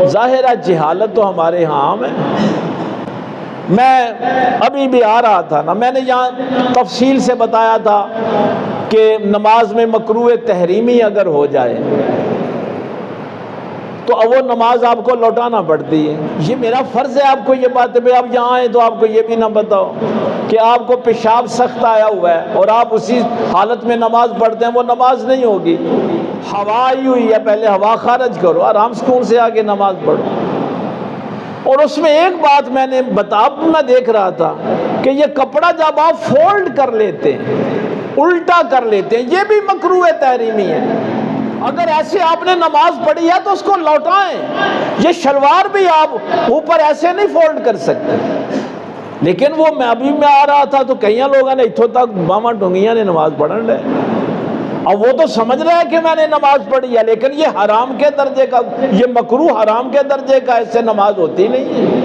ظاہرہ جہالت تو ہمارے ہاں عام ہے۔ میں ابھی بھی آ رہا تھا نا، میں نے یہاں تفصیل سے بتایا تھا کہ نماز میں مکروہ تحریمی اگر ہو جائے تو وہ نماز آپ کو لوٹانا پڑتی ہے۔ یہ میرا فرض ہے آپ کو یہ بات ہے، آپ یہاں آئیں تو آپ کو یہ بھی نہ بتاؤ کہ آپ کو پیشاب سخت آیا ہوا ہے اور آپ اسی حالت میں نماز پڑھتے ہیں، وہ نماز نہیں ہوگی۔ ہوا آئی ہوئی ہے، پہلے ہوا خارج کرو، آرام سکون سے آگے نماز پڑھو۔ اور اس میں ایک بات میں دیکھ رہا تھا کہ یہ کپڑا جب آپ فولڈ کر لیتے ہیں، الٹا کر لیتے ہیں، یہ بھی مکروہ تحریمی ہے۔ اگر ایسے آپ نے نماز پڑھی ہے تو اس کو لوٹائیں۔ یہ شلوار بھی آپ اوپر ایسے نہیں فولڈ کر سکتے۔ لیکن وہ میں آ رہا تھا تو کئی لوگوں نے اتھوں تک باواں ڈونگیاں نے نماز پڑھن لے۔ اب وہ تو سمجھ رہے ہیں کہ میں نے نماز پڑھی ہے، لیکن یہ حرام کے درجے کا، یہ مکروہ حرام کے درجے کا، اس سے نماز ہوتی نہیں ہے۔